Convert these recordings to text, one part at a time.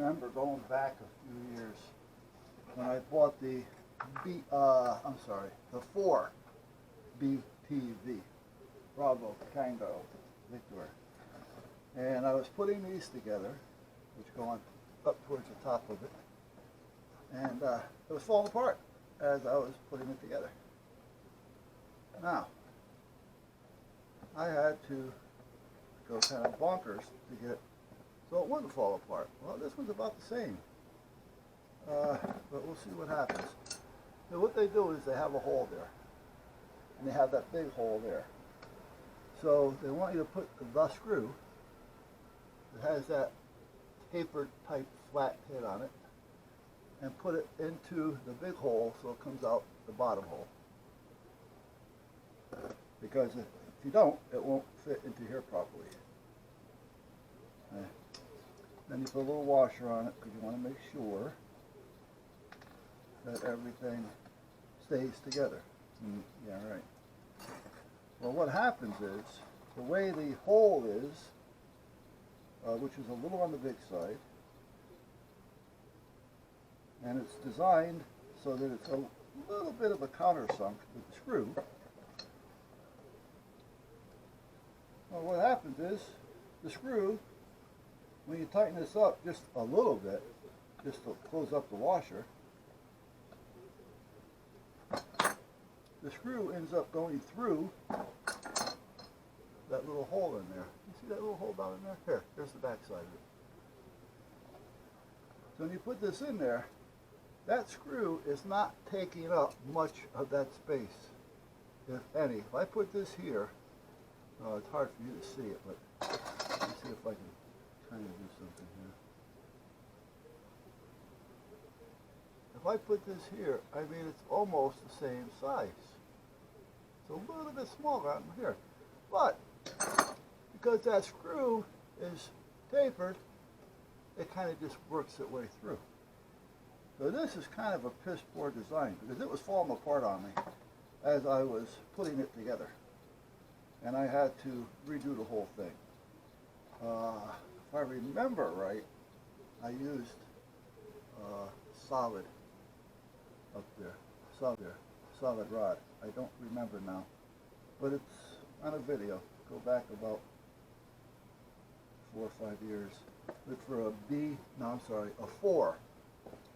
remember going back a few years when I bought the the 4 BTV, Bravo Tango Victor. And I was putting these together, which go on up towards the top of it. And it was falling apart as I was putting it together. Now, I had to go kind of bonkers to get so it wouldn't fall apart. Well, this one's about the same. But we'll see what happens. Now, what they do is they have a hole there. And they have that big hole there. So they want you to put the screw that has that tapered type flat head on it and put it into the big hole so it comes out the bottom hole. Because if you don't, it won't fit into here properly. Then you put a little washer on it because you want to make sure that everything stays together. Yeah, right. Well, what happens is, the way the hole is, which is a little on the big side, and it's designed so that it's a little bit of a countersunk with the screw. Well, what happens is, the screw, when you tighten this up just a little bit, just to close up the washer, the screw ends up going through that little hole in there. You see that little hole down in there? Here's the back side of it. So when you put this in there, that screw is not taking up much of that space, if any. If I put this here, it's hard for you to see it, but let me see if I can kind of do something here. If I put this here, I mean, it's almost the same size. It's a little bit smaller on here. But because that screw is tapered, it kind of just works its way through. So this is kind of a piss poor design because it was falling apart on me as I was putting it together. And I had to redo the whole thing. If I remember right, I used solid up there, solid rod. I don't remember now, but it's on a video. Go back about 4 or 5 years. Look for a 4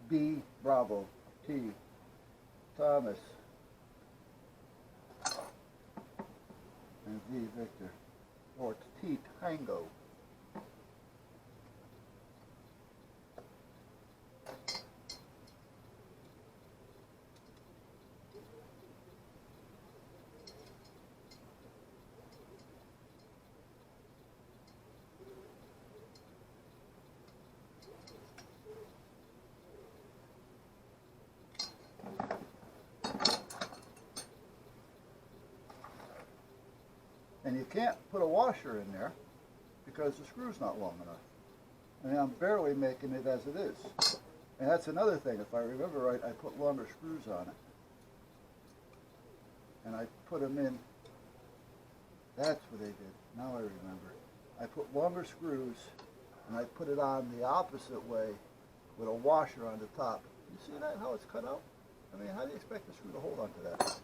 B Bravo T Thomas and V Victor, or T Tango. And you can't put a washer in there because the screw's not long enough. And I'm barely making it as it is. And that's another thing, if I remember right, I put longer screws on it. And I put them in, that's what they did, now I remember. I put longer screws and I put it on the opposite way with a washer on the top. You see that, how it's cut out? I mean, how do you expect the screw to hold onto that?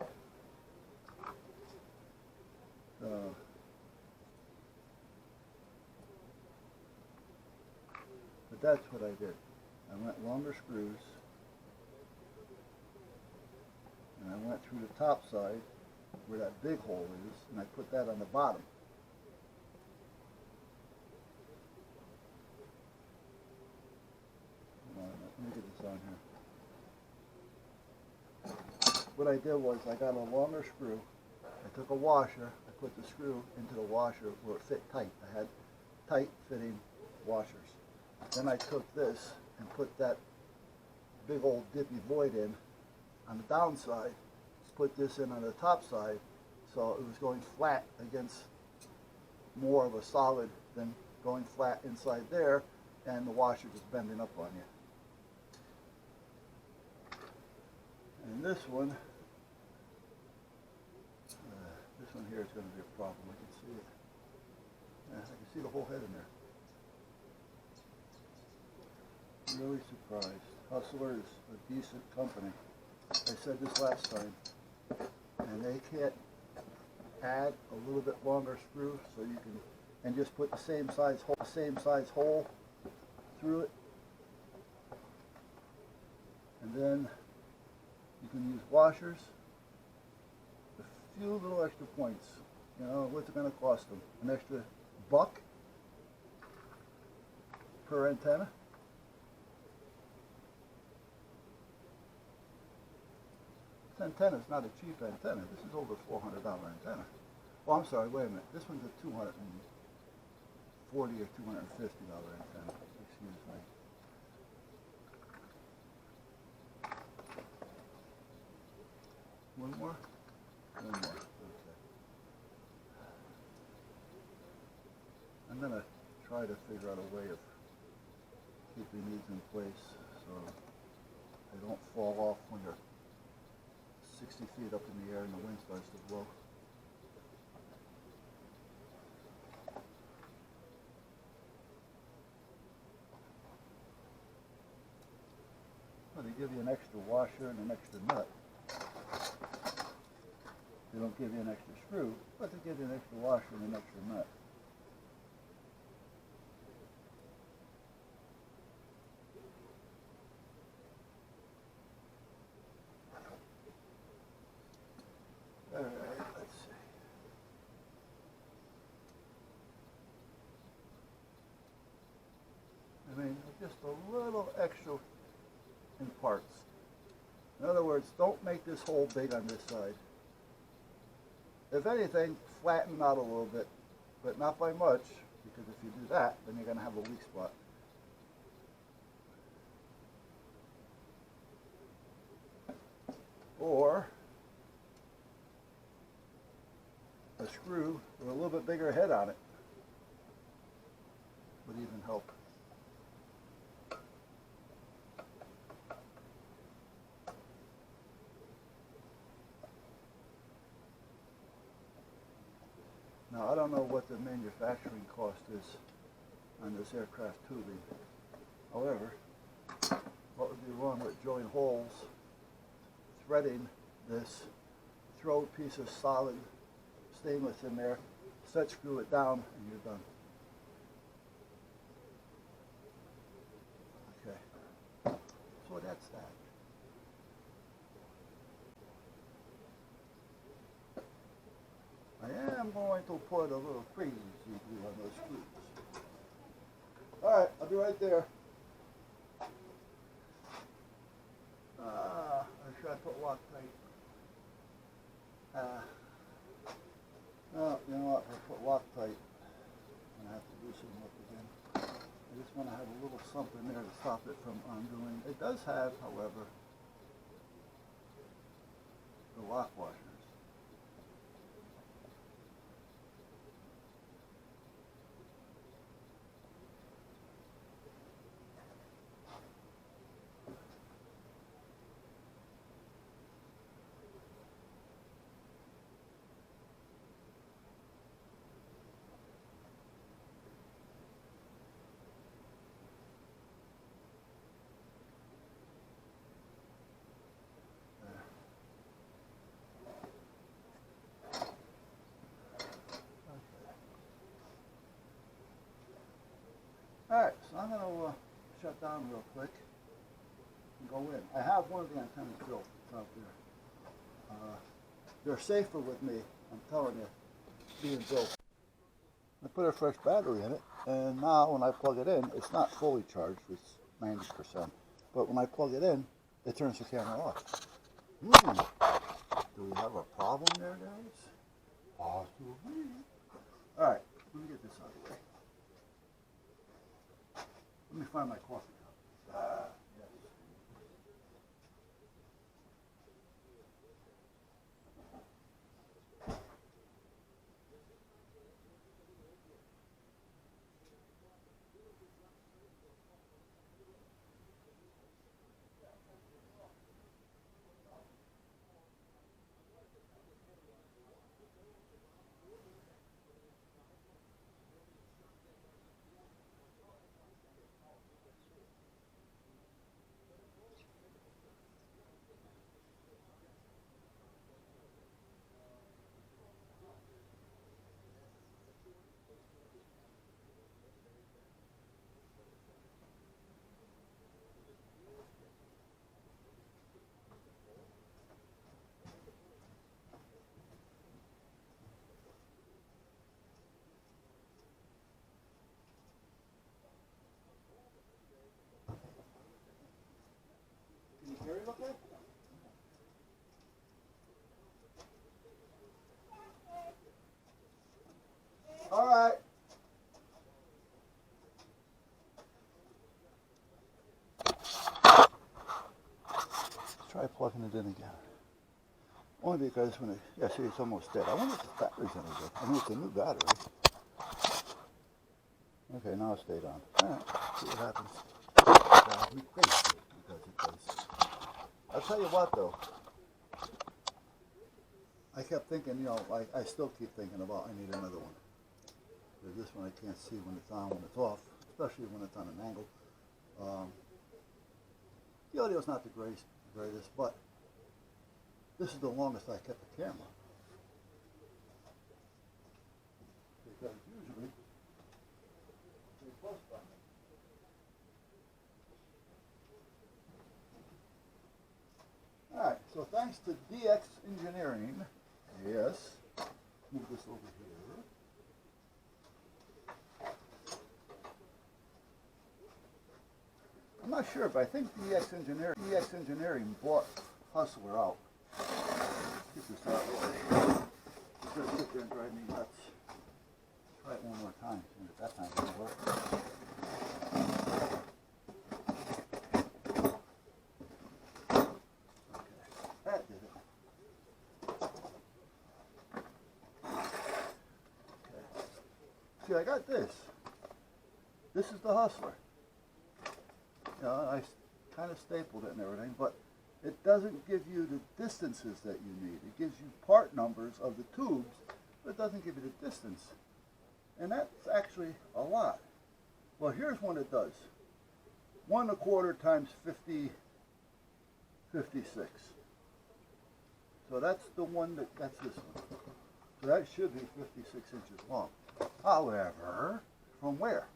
But that's what I did. I went longer screws, and I went through the top side where that big hole is, and I put that on the bottom. Let me get this on here. What I did was I got a longer screw. I took a washer, I put the screw into the washer where it fit tight. I had tight fitting washers. Then I took this and put that big old dippy void in on the downside, put this in on the top side, so it was going flat against more of a solid than going flat inside there, and the washer was bending up on you. And this one here is going to be a problem. I can see it. Yeah, I can see the whole head in there. really surprised. Hustler is a decent company. I said this last time, and they can't add a little bit longer screw so you can, and just put the same size hole through it, and then you can use washers. A few little extra points. You know, what's it going to cost them? An extra buck per antenna? This antenna is not a cheap antenna. This is over $400 antenna. Oh, I'm sorry, wait a minute. This one's a $240 or $250 antenna. Excuse me. One more? One more. Okay. I'm going to try to figure out a way of keeping these in place so they don't fall off when you're 60 feet up in the air and the wind starts to blow. Well, they give you an extra washer and an extra nut. They don't give you an extra screw, but they give you an extra washer and an extra nut. All right, let's see. I mean, just a little extra in parts. In other words, don't make this hole big on this side. If anything, flatten them out a little bit, but not by much, because if you do that, then you're going to have a weak spot. Or a screw with a little bit bigger head on it would even help. Now, I don't know what the manufacturing cost is on this aircraft tubing. However, what would be wrong with drilling holes, threading this, throw a piece of solid stainless in there, set screw it down, and you're done. Okay, so that's that. I am going to put a little crazy glue on those screws. Alright, I'll be right there. I should put Loctite. No, you know what, I'll put Loctite. I'm going to have to loosen them up again. I just want to have a little something there to stop it from undoing. It does have, however, the lock washers. Alright, so I'm going to shut down real quick and go in. I have one of the antennas built. It's out there. They're safer with me, I'm telling you, being built. I put a fresh battery in it, and now when I plug it in, it's not fully charged, it's 90%. But when I plug it in, it turns the camera off. Do we have a problem there, guys? Possibly. Alright, let me get this out of the way. Let me find my coffee cup. Yes. try plugging it in again. Only because when it, yeah, see, it's almost dead. I wonder if the battery's any good. I mean, it's a new battery. Okay, now it stayed on. All right, see what happens. Drive me crazy because it does. I'll tell you what, though. I kept thinking, you know, I still keep thinking about I need another one. Because this one I can't see when it's on, when it's off, especially when it's on an angle. The audio's not the greatest, but this is the longest I kept the camera. Because usually they close by. Alright, so thanks to DX Engineering, yes, move this over here. I'm not sure, but I think DX Engineering bought Hustler out. Get this out of the way. It's going to sit there and drive me nuts. Try it one more time. See if that time doesn't work. Okay, that did it. Okay. See, I got this. This is the Hustler. You know, I kind of stapled it and everything, but it doesn't give you the distances that you need. It gives you part numbers of the tubes, but it doesn't give you the distance. And that's actually a lot. Well, here's one that does. 1 1/4 times 50, 56. So that's the one that's this one. So that should be 56 inches long. However, from where?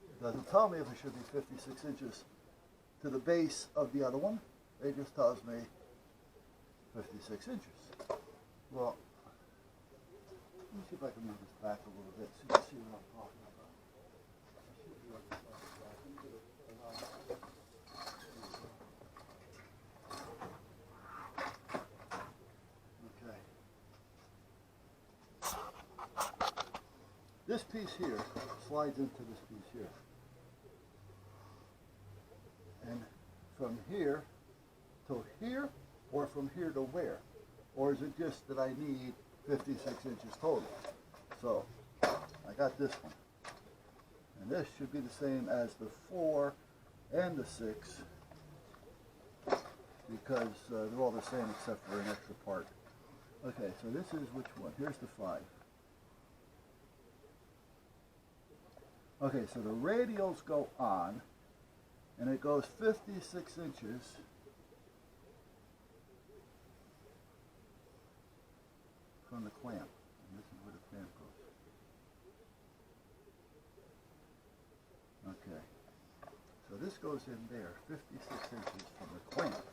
It doesn't tell me if it should be 56 inches to the base of the other one. It just tells me 56 inches. Well, let me see if I can move this back a little bit so you can see what I'm talking about. Okay. This piece here slides into this piece here. And from here to here, or from here to where? Or is it just that I need 56 inches total? So, I got this one. And this should be the same as the 4 and the 6, because they're all the same except for an extra part. Okay, so this is which one? Here's the 5. Okay, so the radials go on, and it goes 56 inches from the clamp. And this is where the clamp goes. Okay. So this goes in there, 56 inches from the clamp.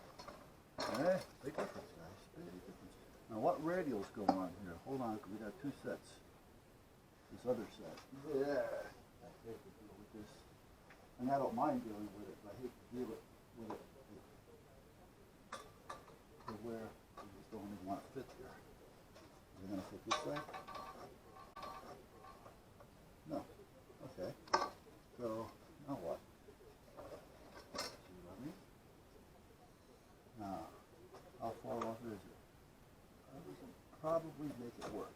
Big difference, guys. Big difference. Now what radials go on here? Hold on, we got 2 sets. This other set. Yeah. I hate to deal with this. And I don't mind dealing with it, but I hate to deal with it to where you just don't even want to fit there. Are they going to fit this way? No. Okay. So, now what? See what I mean? Now, how far off is it? I can probably make it work.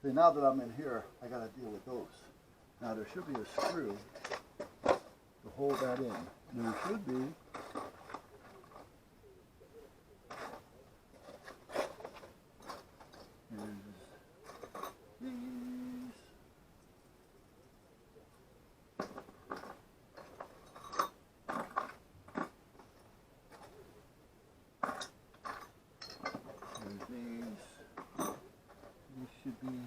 See, now that I'm in here, I got to deal with those. Now there should be a screw to hold that in. There should be. Should be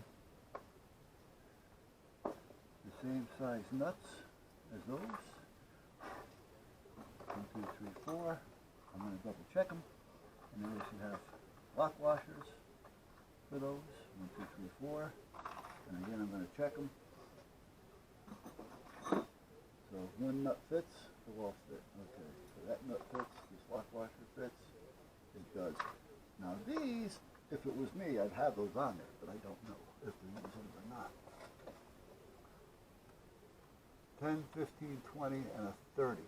the same size nuts as those. 1, 2, 3, 4. I'm going to double check them. And then we should have lock washers for those. 1, 2, 3, 4. And again, I'm going to check them. So if one nut fits, they'll all fit. Okay, so that nut fits, this lock washer fits. It does. Now these, if it was me, I'd have those on there, but I don't know if they're using them or not. 10, 15, 20, and a 30.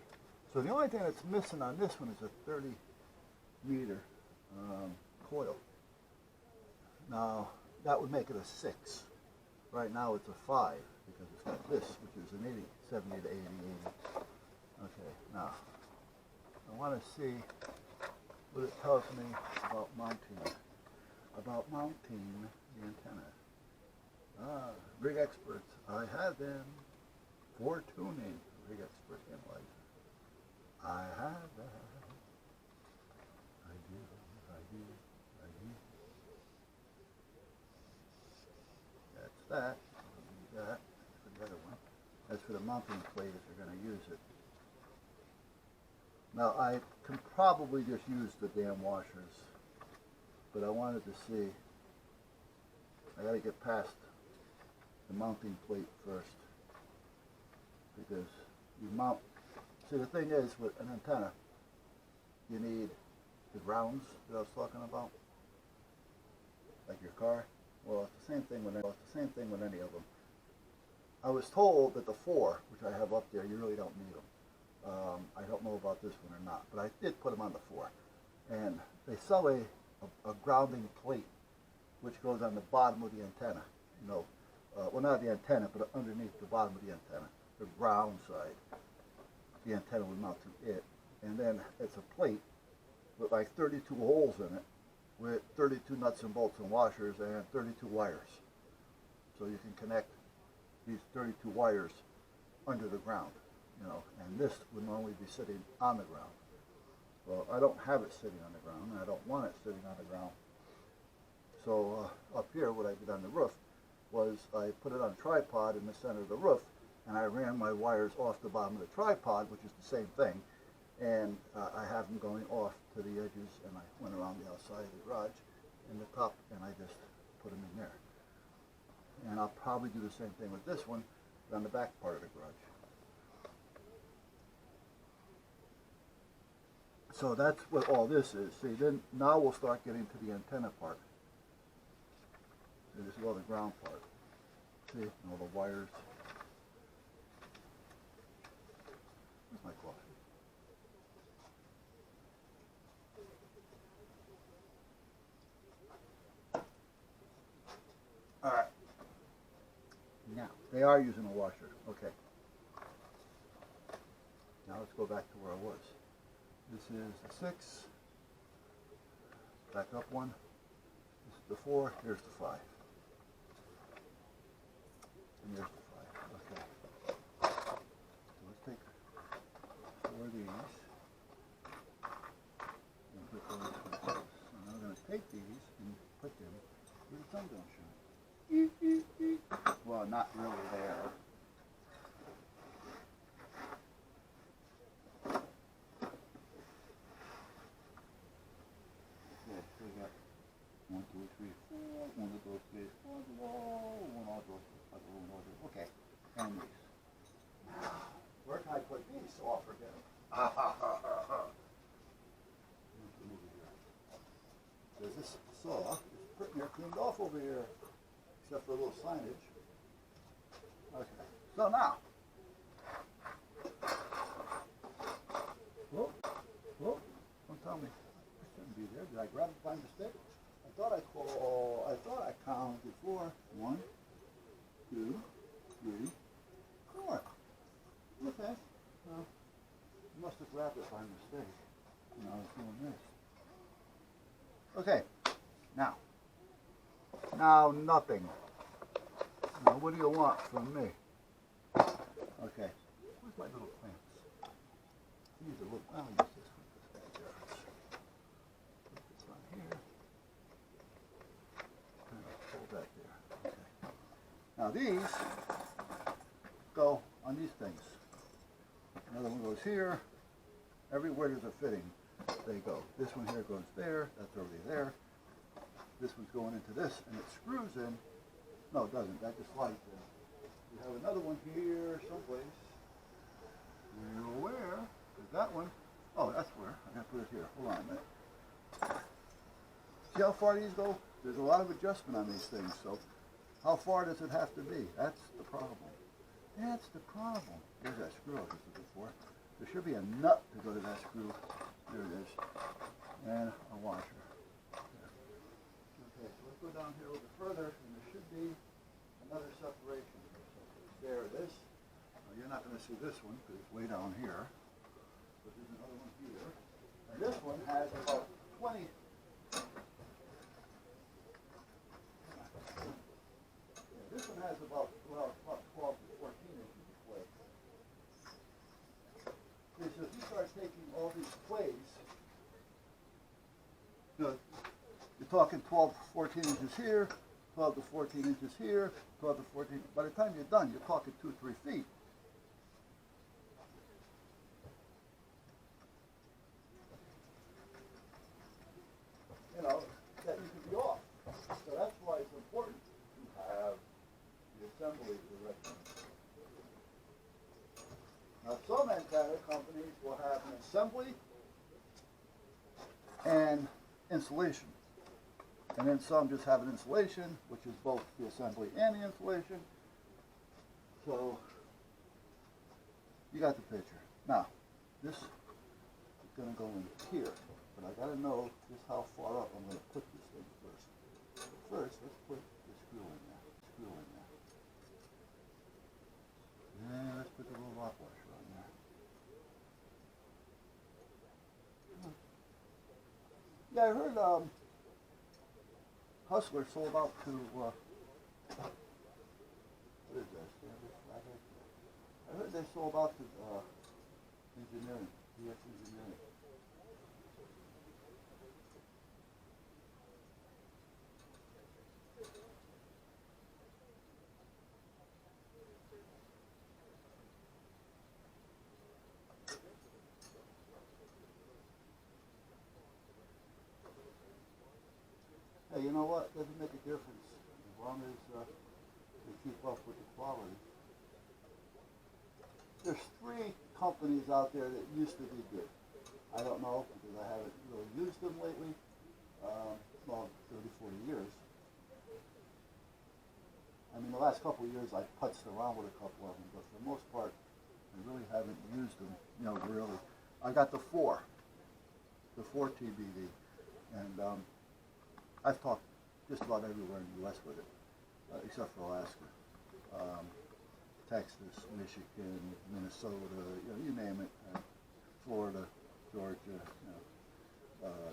So the only thing that's missing on this one is a 30 meter coil. Now, that would make it a 6. Right now it's a 5 because it's got this, which is an 80, 70 to 80, 80. Okay, now, I want to see what it tells me about mounting the antenna. Rig experts, I have them for tuning. Rig expert analyzer. I have that. I do. That's that. That. That's for the other one. That's for the mounting plate if they're going to use it. Now I can probably just use the damn washers, but I wanted to see. I got to get past the mounting plate first because you mount. See, the thing is with an antenna, you need the grounds that I was talking about, like your car. Well, it's the same thing with any of them. I was told that the 4, which I have up there, you really don't need them. I don't know about this one or not, but I did put them on the 4. And they sell a grounding plate, which goes on the bottom of the antenna. You know, well, not the antenna, but underneath the bottom of the antenna, the ground side. The antenna would mount to it, and then it's a plate with like 32 holes in it, with 32 nuts and bolts and washers and 32 wires. So you can connect these 32 wires under the ground, you know, and this would normally be sitting on the ground. Well, I don't have it sitting on the ground, and I don't want it sitting on the ground. So up here, what I did on the roof was I put it on a tripod in the center of the roof, and I ran my wires off the bottom of the tripod, which is the same thing, and I have them going off to the edges, and I went around the outside of the garage and the top, and I just put them in there. And I'll probably do the same thing with this one, but on the back part of the garage. So that's what all this is. See, then now we'll start getting to the antenna part. See, this is all the ground part. See, and all the wires. Where's my coffee? All right. Now, they are using a washer. Okay. Now let's go back to where I was. This is the 6. Back up one. This is the 4. Here's the 5. And here's the 5. Okay. So let's take 4 of these. And put those with those. So now I'm going to take these and put them where the sun don't shine. Well, not really there. Okay, so we got 1, 2, 3, 4. One of those goes on the wall. One of those other one. Okay, and these. Where can I put these so I'll forget them? There's this saw. It's pretty near cleaned off over here, except for a little signage. Okay, so now. Whoa, don't tell me. It shouldn't be there. Did I grab it by mistake? I thought I counted 4. 1, 2, 3, 4. Okay. Well, I must have grabbed it by mistake when I was doing this. Okay. Now nothing. Now what do you want from me? Okay. Where's my little plants? These are little. I'll use this one. Put this on here. Kind of hold that there. Okay. Now these go on these things. Another one goes here. Everywhere there's a fitting, they go. This one here goes there. That's already there. This one's going into this, and it screws in. No, it doesn't. That just slides in. We have another one here someplace. Where is that one? Oh, that's where. I'm going to put it here. Hold on a minute. See how far these go? There's a lot of adjustment on these things. So how far does it have to be? That's the problem. That's the problem. There's that screw I was looking for. There should be a nut to go to that screw. There it is. And a washer. There. Okay, so let's go down here a little bit further, and there should be another separation. There it is. You're not going to see this one because it's way down here. But there's another one here. And this one has about 20. This one has about 12 to 14 inches of play. Okay, so if you start taking all these plays, you're talking 12 to 14 inches here, 12 to 14 inches here, 12 to 14. By the time you're done, you're talking 2 or 3 feet. You know, that you could be off. So that's why it's important to have the assembly direction. Now, some antenna companies will have an assembly and insulation. And then some just have an insulation, which is both the assembly and the insulation. So, you got the picture. Now, this is going to go in here. But I got to know just how far up I'm going to put this thing first. So first, let's put the screw in there. And let's put the little lock washer on there. Yeah, I heard Hustler sold out to, what is that? I heard they sold out to engineering, DS Engineering. Hey, you know what? Doesn't make a difference as long as they keep up with the quality. There's 3 companies out there that used to be good. I don't know because I haven't really used them lately. Well, 30, 40 years. I mean, the last couple of years I putzed around with a couple of them, but for the most part, I really haven't used them, really. I got the 4 TBD, and I've talked just about everywhere in the U.S. with it, except for Alaska, Texas, Michigan, Minnesota, you name it, Florida, Georgia,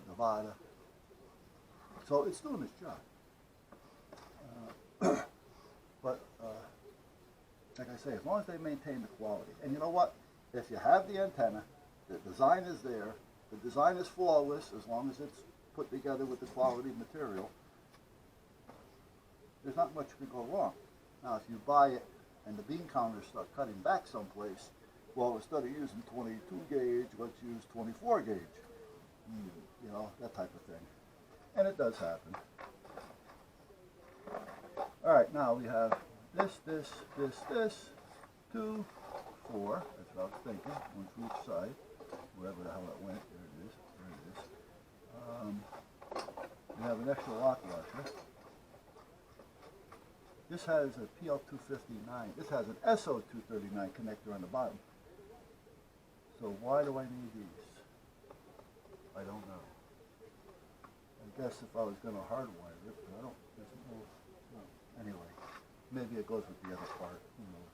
Nevada. So it's doing its job. But like I say, as long as they maintain the quality. And you know what? If you have the antenna, the design is there, the design is flawless as long as it's put together with the quality material, there's not much that can go wrong. Now, if you buy it and the bean counters start cutting back someplace, well, instead of using 22 gauge, let's use 24 gauge. That type of thing. And it does happen. All right, now we have this, 2, 4. That's what I was thinking. 1 for each side. Wherever the hell it went. There it is. We have an extra lock washer. This has a PL259. This has an SO239 connector on the bottom. So why do I need these? I don't know. I guess if I was going to hardwire it, but I don't. Anyway, maybe it goes with the other part. Who knows?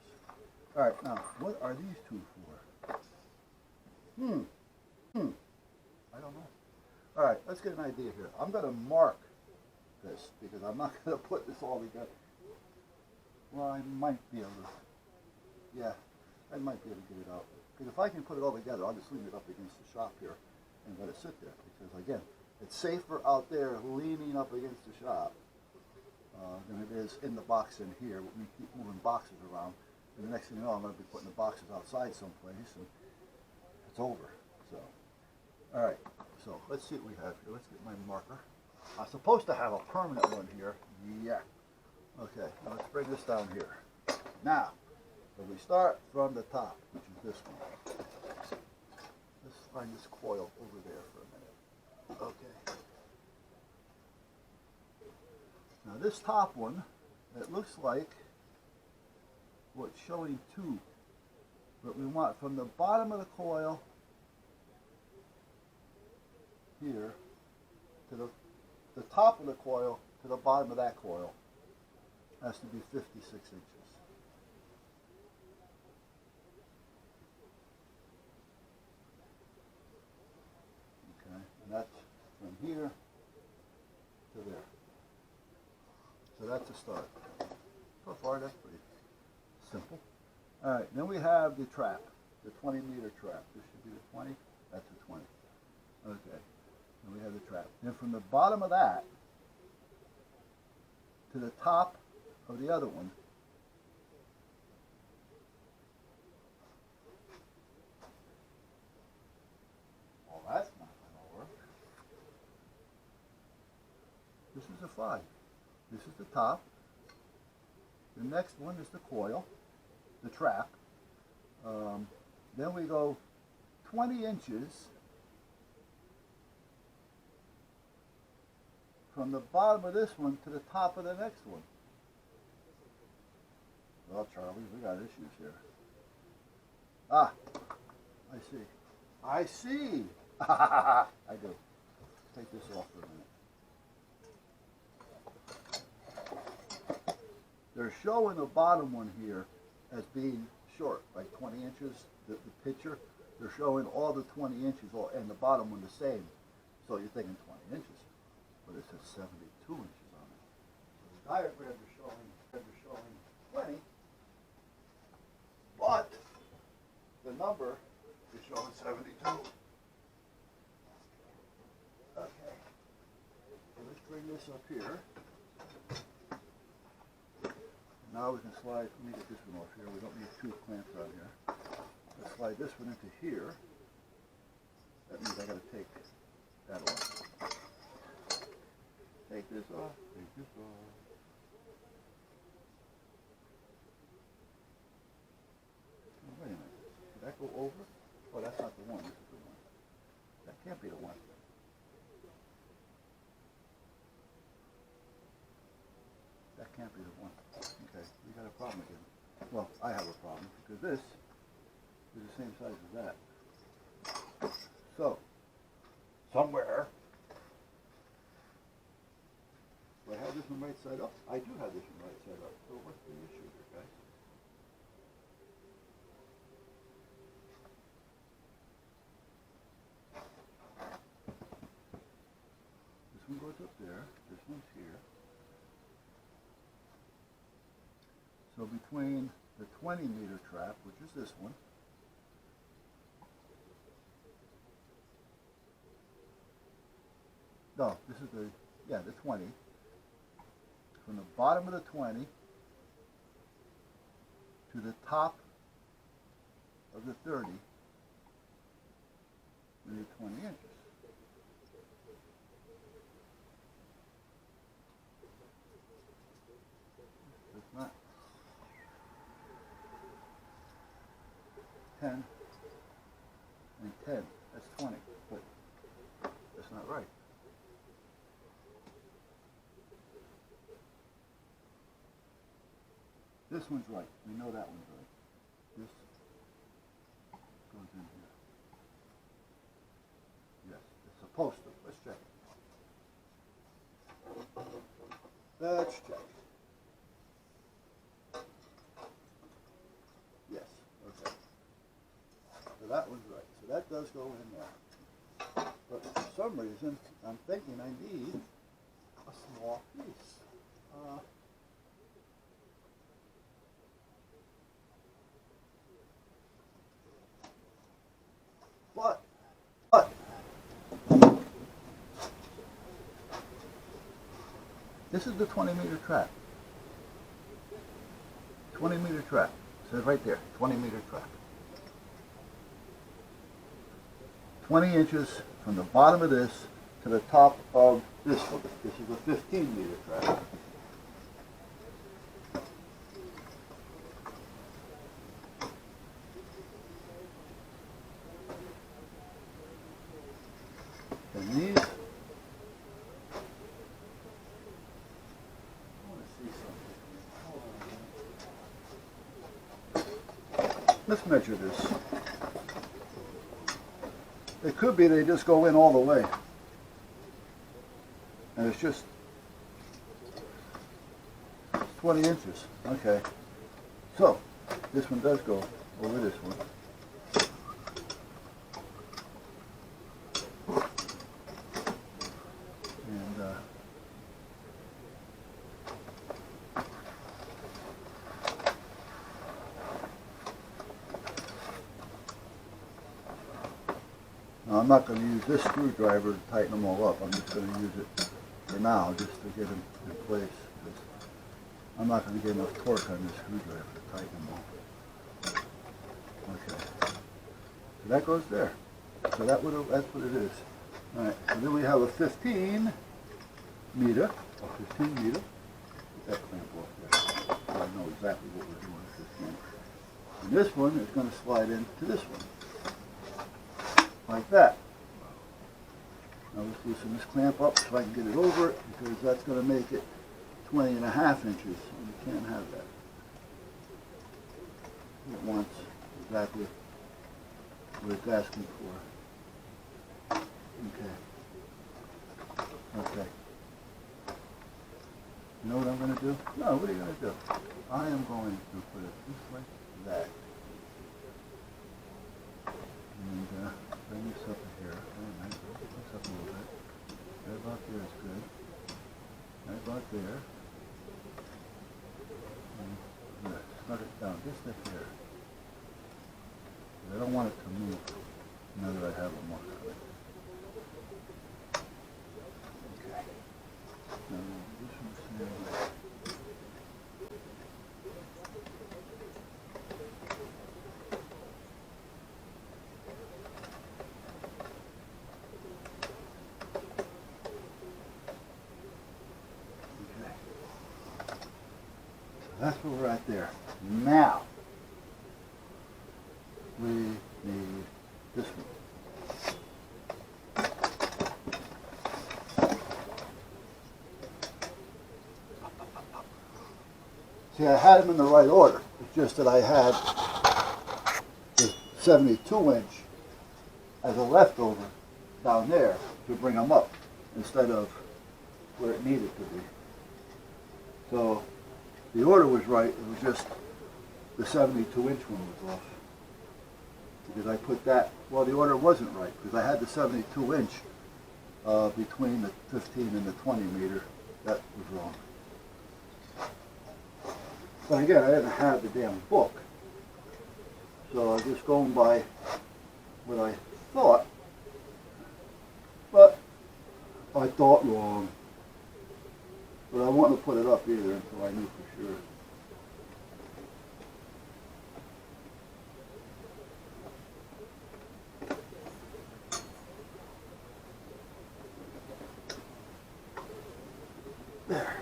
All right, now what are these 2 for? I don't know. All right, let's get an idea here. I'm going to mark this because I'm not going to put this all together. Well, I might be able to. Yeah, I might be able to get it out. Because if I can put it all together, I'll just lean it up against the shop here and let it sit there. Because again, it's safer out there leaning up against the shop than it is in the box in here. We keep moving boxes around, and the next thing you know, I'm going to be putting the boxes outside someplace, and it's over. So, all right. So let's see what we have here. Let's get my marker. I'm supposed to have a permanent one here. Yeah. Okay. Now let's bring this down here. Now, if we start from the top, which is this one. Let's find this coil over there for a minute. Okay. Now this top one, it looks like well, it's showing 2, but we want from the bottom of the coil here to the top of the coil to the bottom of that coil has to be 56 inches. Okay, and that's from here to there. So that's a start. So far, that's pretty simple. All right, then we have the trap, the 20-meter trap. This should be the 20. That's a 20. Okay, and we have the trap. Then from the bottom of that to the top of the other one, well, that's not going to work. This is a 5. This is the top. The next one is the coil, the trap. Then we go 20 inches from the bottom of this one to the top of the next one. Well, Charlie, we got issues here. Ah, I see. I see. I do. Take this off for a minute. They're showing the bottom one here as being short, like 20 inches, the picture. They're showing all the 20 inches and the bottom one the same. So you're thinking 20 inches. But it says 72 inches on it. So the diagrams are showing 20, but the number is showing 72. Okay. So let's bring this up here. Now we can slide, let me get this one off here. We don't need 2 clamps on here. Let's slide this one into here. That means I got to take that off. Take this off, take this off. Oh, wait a minute. Did that go over? Oh, that's not the one. This is the one. That can't be the one. That can't be the one. Okay, we got a problem again. Well, I have a problem because this is the same size as that. So, somewhere, do I have this one right side up? I do have this one right side up. So what's the issue here, guys? This one goes up there. This one's here. So between the 20-meter trap, which is this one, no, this is the 20. From the bottom of the 20 to the top of the 30, we need 20 inches. It's not 10 and 10. That's 20, but that's not right. This one's right. We know that one's right. This goes in here. Yes, it's supposed to. Let's check it. Let's check. Yes, okay. So that one's right. So that does go in there. But for some reason, I'm thinking I need a small piece. But this is the 20-meter trap. 20-meter trap. It says right there, 20-meter trap. 20 inches from the bottom of this to the top of this one. This is a 15-meter trap. And these, I want to see something. Hold on a minute. let's measure this. It could be they just go in all the way. And it's just 20 inches. Okay. So, this one does go over this one. And now I'm not going to use this screwdriver to tighten them all up. I'm just going to use it for now, just to get them in place. I'm not going to get enough torque on this screwdriver to tighten them all. Okay. So that goes there. So that's what it is. All right. So then we have a 15 meter. A 15 meter. Get that clamp off there. So I know exactly what we're doing with 15. And this one is going to slide into this one. Like that. Now let's loosen this clamp up so I can get it over it, because that's going to make it 20.5 inches. And you can't have that. It wants exactly what it's asking for. Okay. Okay. You know what I'm going to do? No, what are you going to do? I am going to put it just like that. And bring this up here. Bring this up a little bit. Right about there is good. Right about there. And start it down just up here. I don't want it to move now that I have a mark on it. Okay. Now this one's there. That's where we're at there. Now, we need this one. See, I had them in the right order. It's just that I had the 72 inch as a leftover down there to bring them up instead of where it needed to be. So, the order was right, it was just the 72 inch one was off. Because I put that, well, the order wasn't right, because I had the 72 inch between the 15 and the 20 meter. That was wrong. But again, I didn't have the damn book. So I was just going by what I thought. But I thought wrong. But I wouldn't have put it up either until I knew for sure. There.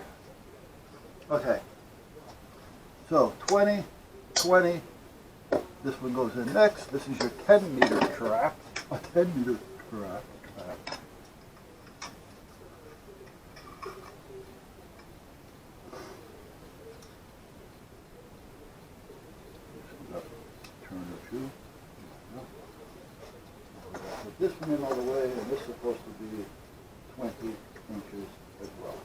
Okay. So 20, 20. This one goes in next. This is your 10 meter track. A 10 meter track. Put this one in all the way, and this is supposed to be 20 inches as well.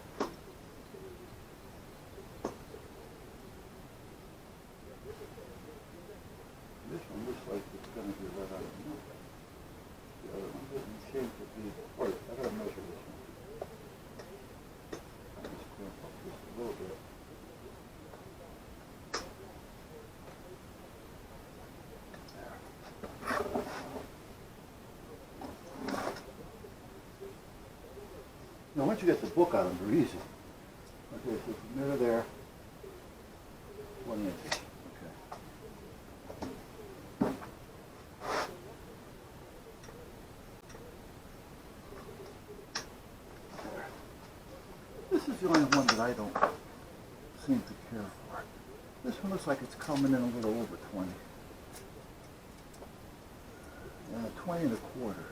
This one looks like it's going to be right out of the middle. The other one doesn't seem to be quite. I gotta measure this one. I'll just clamp up just a little bit. Now, once you get the book out of them, they're easy. Okay, so from there to there, 20 inches. Okay. There. This is the only one that I don't seem to care for. This one looks like it's coming in a little over 20. 20 and a quarter.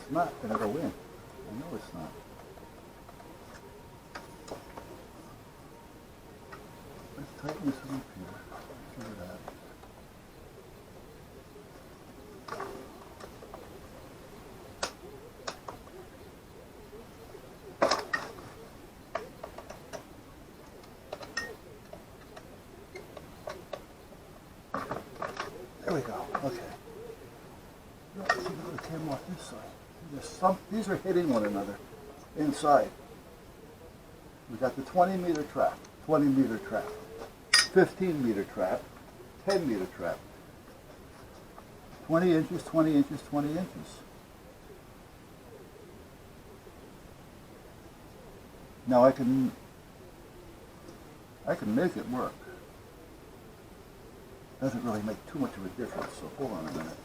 It's not going to go in. I know it's not. Let's tighten this loop here. See what happens. There we go. Okay. Let's see if it came off this side. These are hitting one another inside. We got the 20-meter trap, 20-meter trap, 15-meter trap, 10-meter trap. 20 inches, 20 inches, 20 inches. Now I can make it work. Doesn't really make too much of a difference, so hold on a minute.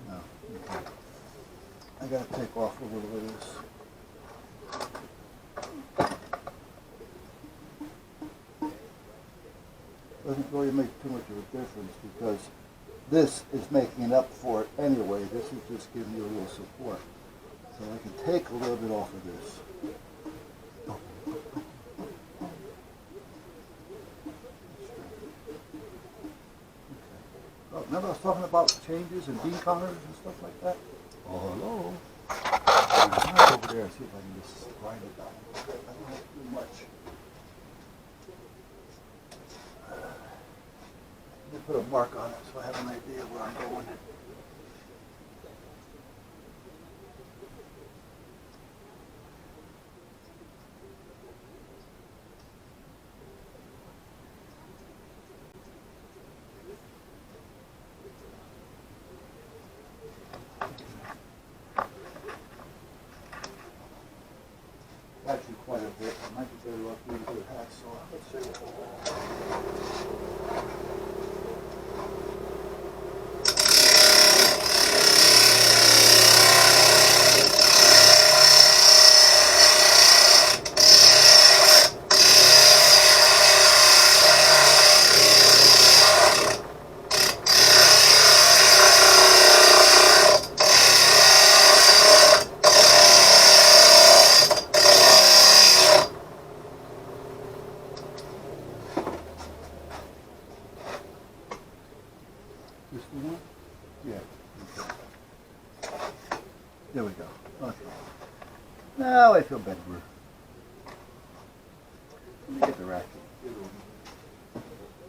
No, okay. I gotta take off a little bit of this. Doesn't really make too much of a difference because this is making up for it anyway. This is just giving you a little support. So I can take a little bit off of this. Oh, remember I was talking about changes and bean counters and stuff like that? Oh, hello. I'll over there and see if I can just grind it down. I don't have too much. Let me put a mark on it so I have an idea where I'm going. Actually quite a bit. I might be better off doing a hacksaw. Let's see. This the one? Yeah. Okay. There we go. Okay. Now I feel better. Let me get the ratchet.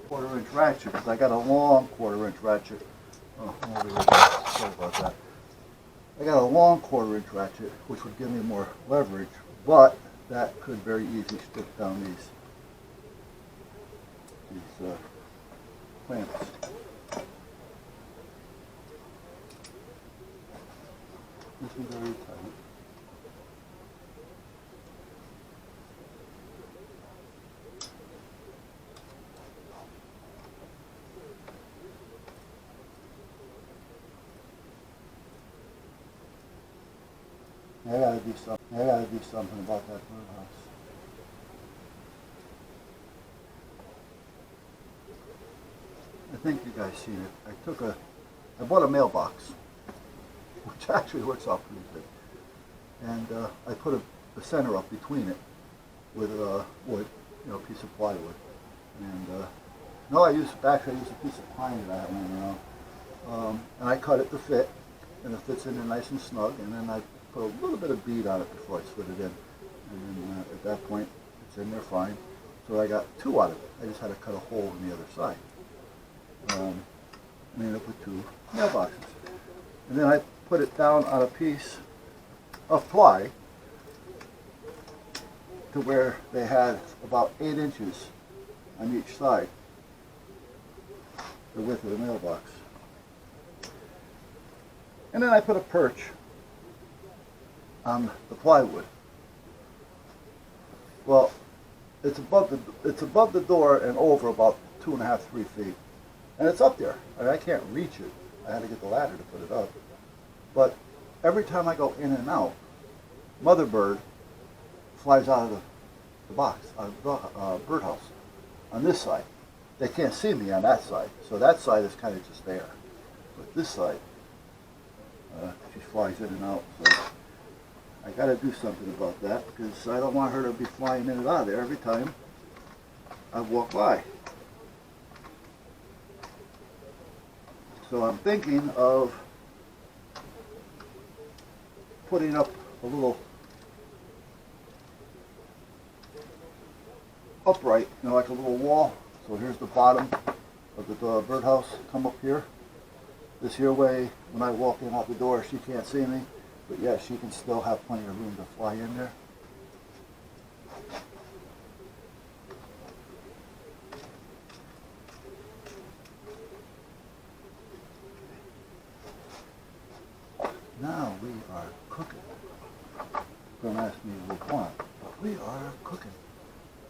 Quarter-inch ratchet, because I got a long quarter-inch ratchet. Oh, over here. Sorry about that. I got a long quarter-inch ratchet, which would give me more leverage, but that could very easily stick down these clamps. This is very tight. I gotta do something. I gotta do something about that birdhouse. I think you guys seen it. I bought a mailbox, which actually works out pretty good. And I put a center up between it with wood, piece of plywood. And no, I used a piece of pine that I had laying around. And I cut it to fit, and it fits in there nice and snug. And then I put a little bit of bead on it before I slid it in. And then at that point, it's in there fine. So I got two out of it. I just had to cut a hole on the other side. And ended up with two mailboxes. And then I put it down on a piece of ply to where they had about 8 inches on each side, the width of the mailbox. And then I put a perch on the plywood. Well, it's above the door and over about 2.5, 3 feet. And it's up there. I can't reach it. I had to get the ladder to put it up. But every time I go in and out, mother bird flies out of the box, out of the birdhouse on this side. They can't see me on that side, so that side is kind of just there. But this side, she flies in and out. So I got to do something about that because I don't want her to be flying in and out of there every time I walk by. So I'm thinking of putting up a little upright, like a little wall. So here's the bottom of the birdhouse. Come up here. This here way, when I walk in out the door, she can't see me, but yeah, she can still have plenty of room to fly in there. Now we are cooking. Don't ask me what one, but we are cooking.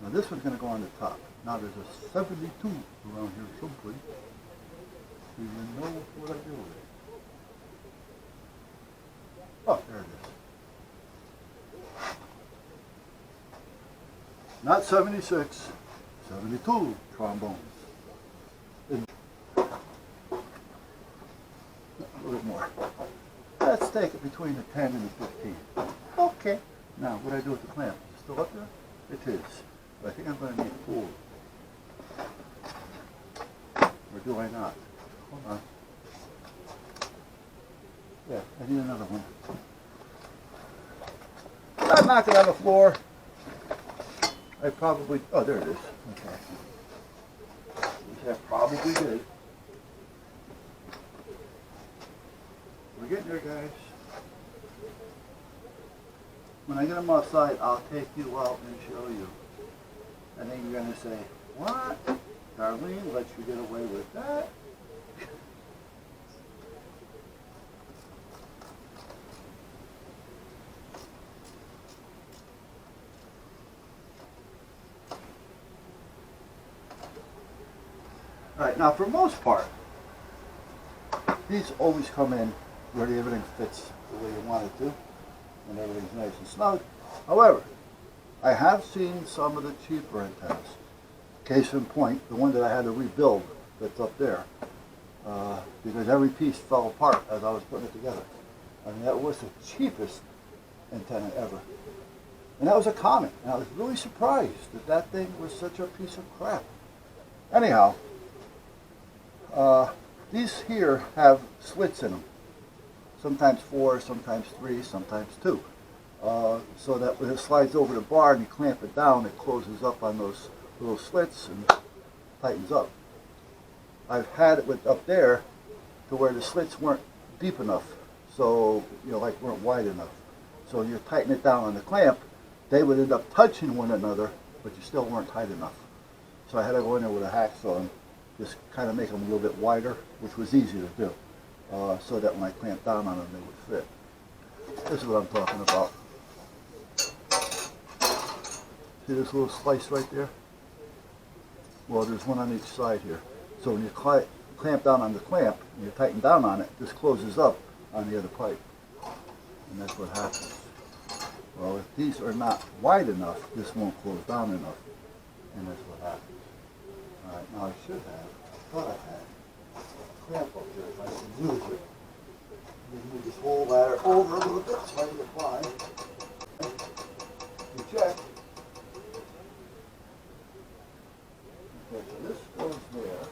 Now this one's going to go on the top. Now there's a 72 around here someplace. Do you know what I do with it? Oh, there it is. Not 76, 72 trombones. A little bit more. Let's take it between the 10 and the 15. Okay. Now, what do I do with the clamp? Is it still up there? It is. But I think I'm going to need food. Or do I not? Hold on. Yeah, I need another one. Not knock it on the floor. I probably, oh, there it is. Okay. Which I probably did. We're getting there, guys. When I get them outside, I'll take you out and show you. And then you're going to say, what? Darlene lets you get away with that? All right, now for most part, these always come in where everything fits the way you want it to, and everything's nice and snug. However, I have seen some of the cheaper antennas. Case in point, the one that I had to rebuild that's up there, because every piece fell apart as I was putting it together. I mean, that was the cheapest antenna ever. And that was a Comet, and I was really surprised that that thing was such a piece of crap. Anyhow, these here have slits in them. Sometimes 4, sometimes 3, sometimes 2. So that when it slides over the bar and you clamp it down, it closes up on those little slits and tightens up. I've had it with up there to where the slits weren't deep enough, so like weren't wide enough. So you tighten it down on the clamp, they would end up touching one another, but you still weren't tight enough. So I had to go in there with a hacksaw and just kind of make them a little bit wider, which was easy to do, so that when I clamped down on them, they would fit. This is what I'm talking about. See this little slice right there? Well, there's one on each side here. So when you clamp down on the clamp and you tighten down on it, this closes up on the other pipe. And that's what happens. Well, if these are not wide enough, this won't close down enough. And that's what happens. All right, now I should have, I thought I had a clamp up here if I can use it. Let me move this whole ladder over a little bit so I can apply. You check. Okay, so this goes there,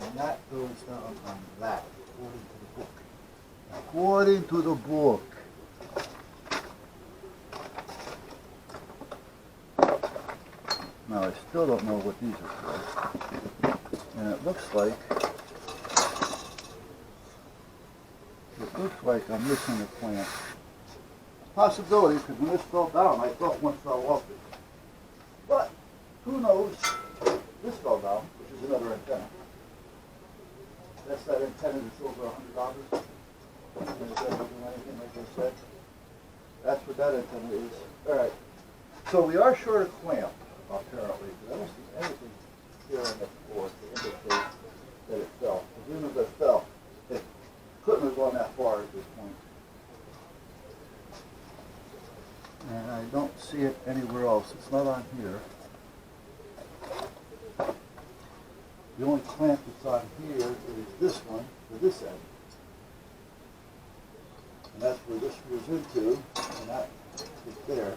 and that goes down on that, according to the book. According to the book. Now I still don't know what these are for, and it looks like I'm missing a clamp. Possibility, because when this fell down, I thought one fell off it. But who knows? This fell down, which is another antenna. That's that antenna that's over $100. And it doesn't do anything like I said. That's what that antenna is. All right. So we are short a clamp, apparently. But I don't see anything here on the floor to indicate that it fell. Because even if it fell, it couldn't have gone that far at this point. The only clamp that's on here is this one for this end. And that's where this screws into, and that is there.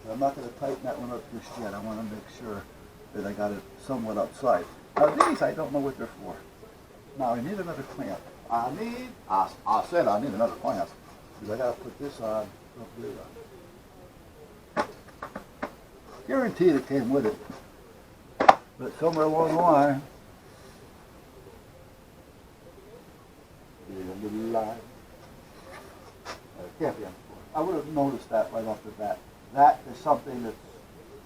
So I'm not going to tighten that one up just yet. I want to make sure that I got it somewhat upside. Now these, I don't know what they're for. Now I need another clamp. I said I need another clamp. Because I got to put this on up there. Guaranteed it came with it. But somewhere along the line, a little line. It can't be on the floor. I would have noticed that right off the bat. That is something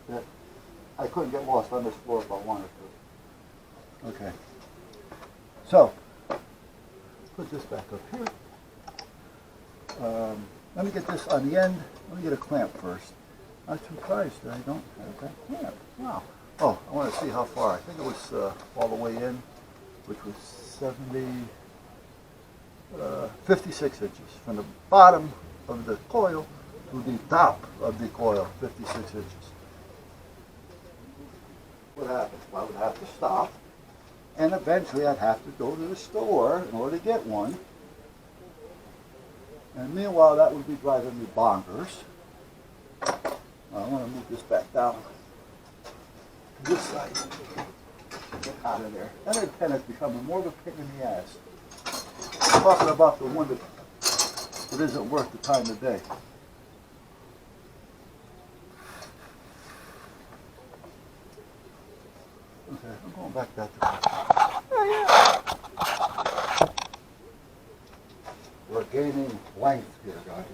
that I couldn't get lost on this floor if I wanted to. Okay. So, put this back up here. Let me get this on the end. Let me get a clamp first. I'm surprised that I don't have that clamp. Wow. Oh, I want to see how far. I think it was all the way in, which was 56 inches. From the bottom of the coil to the top of the coil, 56 inches. What happens? Well, I would have to stop, and eventually I'd have to go to the store in order to get one. And meanwhile, that would be driving me bonkers. I want to move this back down to this side. Get out of there. That antenna is becoming more of a pain in the ass. I'm talking about the one that isn't worth the time of day. Okay, I'm going back that direction. Yeah. We're gaining length here, guys.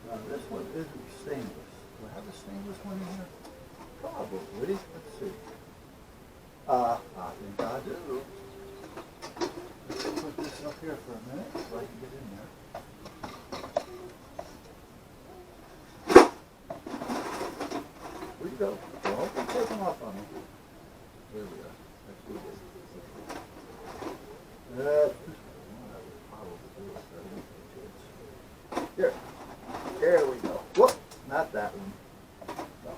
Now this one isn't stainless. Do I have a stainless one in here? Probably. Let's see. I think I do. Let's put this up here for a minute so I can get in there. Where you go? Well, take them off on me. There we are. That's good. That's this one. That would probably do it. Here. There we go. Whoop! Not that one. No.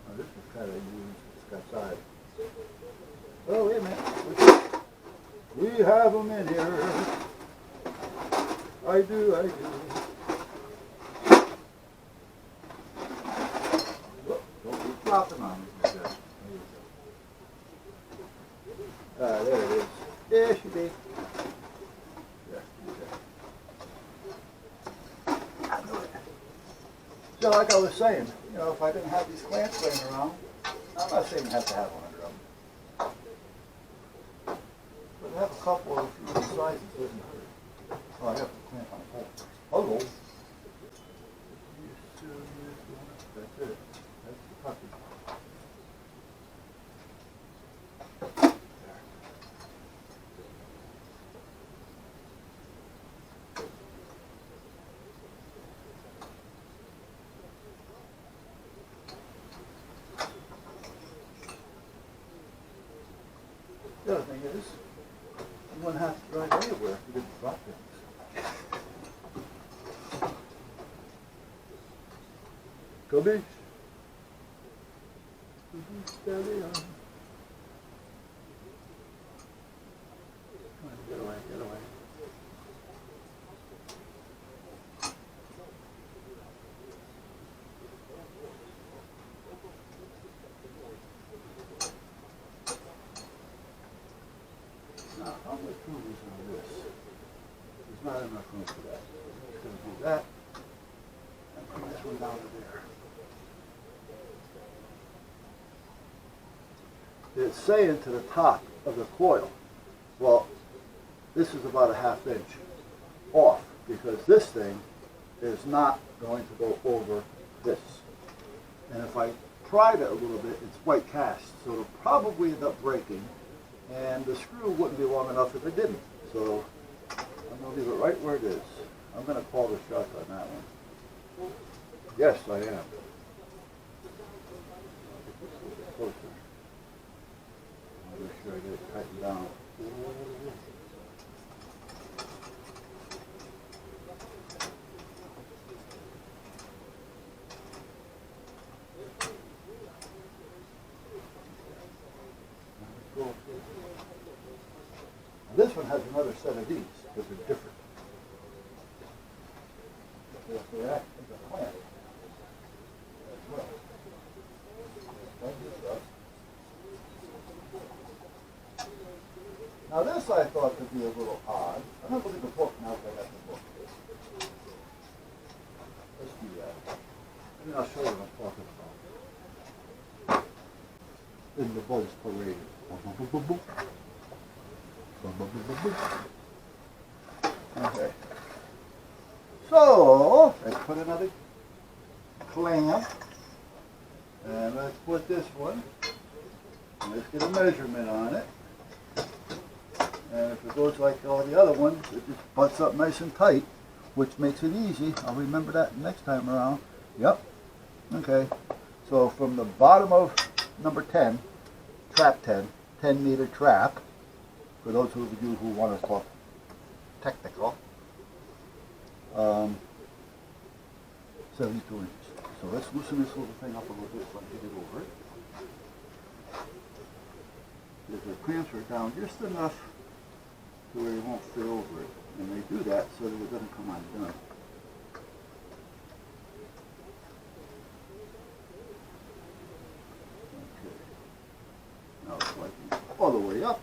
Now this is kind of used. It's got sides. Oh, wait a minute. We have them in here. I do. Whoop, don't be dropping on me. There it is. There she be. So like I was saying, you know, if I didn't have these clamps laying around, I'm not saying you have to have one under them. But I have a couple of a few other sizes, doesn't hurt. Oh, I have to clamp on the pole. Hello. That's it. That's the puppy. The other thing is, you wouldn't have to drive anywhere if you didn't drop things. Go beach. Steady on. Come on, get away, get away. Now, how much room is on this? There's not enough room for that. I'm just going to do that and bring this one down to there. It's saying to the top of the coil. Well, this is about a ½ inch off because this thing is not going to go over this. And if I pried it a little bit, it's white cast, so it'll probably end up breaking. And the screw wouldn't be long enough if it didn't. So I'm going to leave it right where it is. I'm going to call the shot on that one. Yes, I am. Get this a little bit closer. Make sure I get it tightened down. one has another set of these because they're different. They act as a clamp as well. Now this I thought could be a little odd. I'm not looking at the book now that I got the book. Let's do that. And I'll show you what I'm talking about. In the Buzz Parade. Okay. So, let's put another clamp. And let's put this one. And let's get a measurement on it. And if it goes like all the other ones, it just butts up nice and tight, which makes it easy. I'll remember that next time around. Yep. Okay. So from the bottom of number 10, trap 10 meter trap, for those of you who want to talk technical, 72 inches. So let's loosen this little thing up a little bit so I can get over it. The clamps are down just enough to where it won't fit over it. And they do that so that it doesn't come undone. Okay. Now it's lighten all the way up.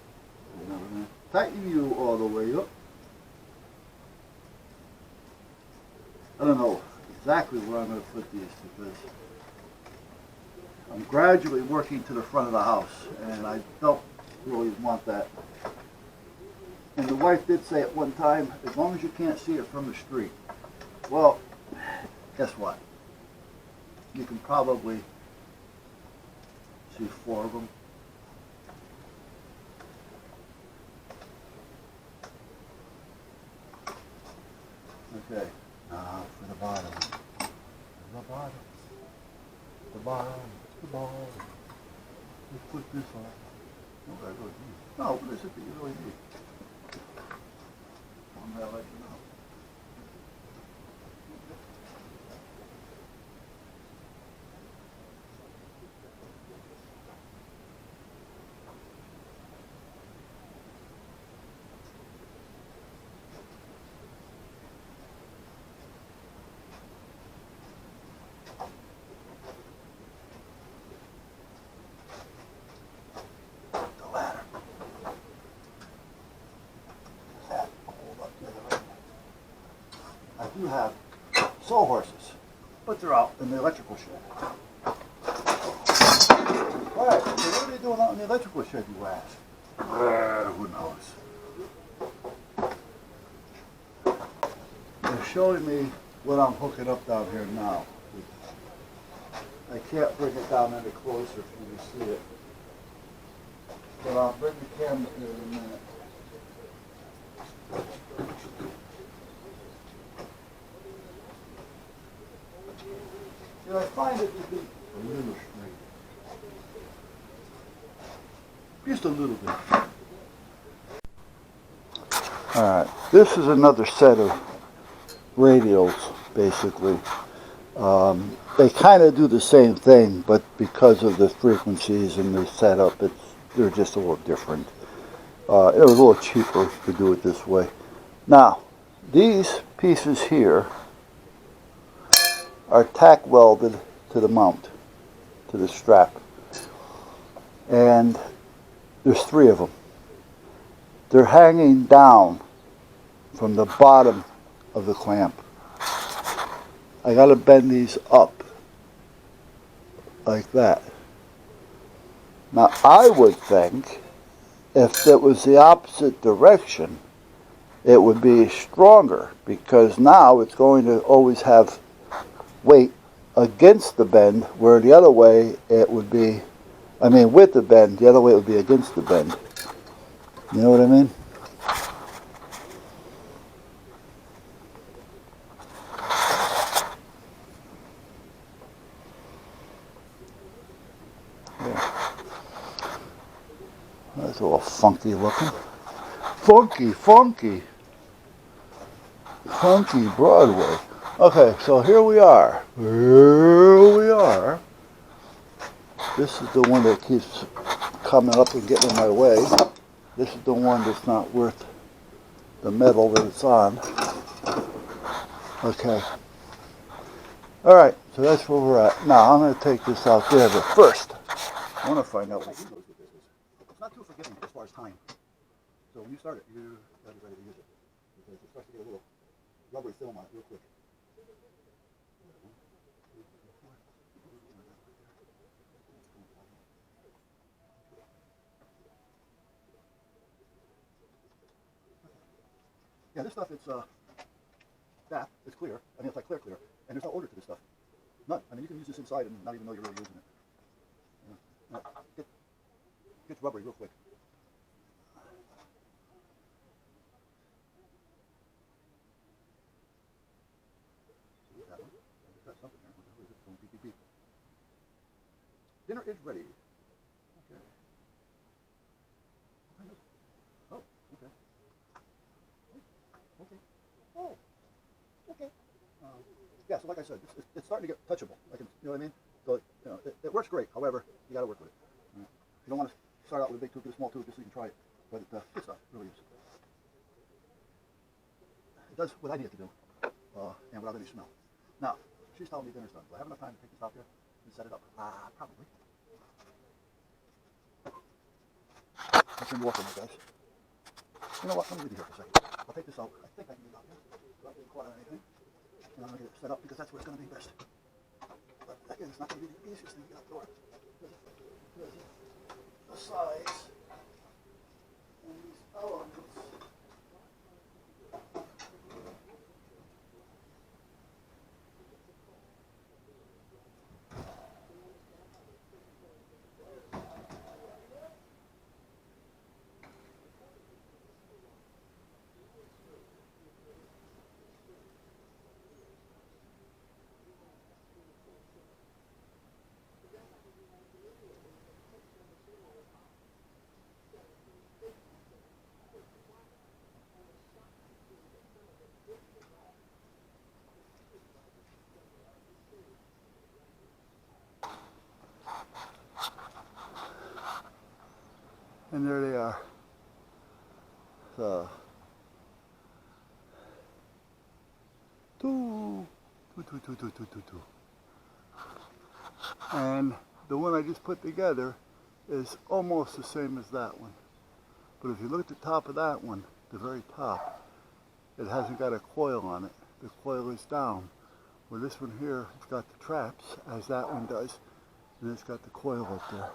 And now we're going to tighten you all the way up. I don't know exactly where I'm going to put these because I'm gradually working to the front of the house and I don't really want that. And the wife did say at one time, as long as you can't see it from the street. Well, guess what? You can probably see 4 of them. Okay, now for the bottom. The bottom. The bottom. The bottom. Let's put this on. What do I really need? No, what is it that you really need? I'm going to let you know. I do have sawhorses, but they're out in the electrical shed. Alright, so what are they doing out in the electrical shed, you ask? Who knows? They're showing me what I'm hooking up down here now. I can't bring it down any closer for you to see it. But I'll bring the camera here in a minute. I find it to be a little straight. Just a little bit. Alright, this is another set of radials, basically. They kind of do the same thing, but because of the frequencies and the setup, they're just a little different. It was a little cheaper to do it this way. Now, these pieces here are tack welded to the mount, to the strap. And there's 3 of them. They're hanging down from the bottom of the clamp. I gotta bend these up like that. Now I would think if it was the opposite direction, it would be stronger because now it's going to always have weight against the bend, where the other way it would be, with the bend, the other way it would be against the bend. You know what I mean? Yeah. That's a little funky looking. Funky Broadway. Okay, so here we are. This is the one that keeps coming up and getting in my way. This is the one that's not worth the metal that it's on. Okay. All right, so that's where we're at. Now I'm going to take this out there, but first I want to find out what Windows with this is. It's not too forgiving as far as time. So when you start it, you got to be ready to use it because it starts to get a little rubbery film on it real quick. Yeah, this stuff, it's it's clear. I mean, it's like clear, and there's no odor to this stuff. None. I mean, you can use this inside and not even know you're really using it. Gets rubbery real quick. That one. Got something there. What the hell is it? Going beep, beep, beep. Dinner is ready. Okay. Oh, okay. Okay. Oh, okay. Yeah, so like I said, it's starting to get touchable. You know what I mean? So, you know, it works great. However, you got to work with it. Right? You don't want to start out with a big tube, get a small tube, just so you can try it. But good stuff, really is. It does what I need it to do, and without any smell. Now, she's telling me dinner's done. Do I have enough time to take this out there and set it up? Probably. That's been walking, you guys. You know what? Let me leave it here for a second. I'll take this out. I think I can get it out here. Not getting caught on anything. And I'm going to get it set up because that's where it's going to be best. But again, it's not going to be the easiest thing to get out the door. Because the size and these elements. And there they are. So, two. And the one I just put together is almost the same as that one. But if you look at the top of that one, the very top, it hasn't got a coil on it. The coil is down. Where this one here, it's got the traps, as that one does, and it's got the coil up there.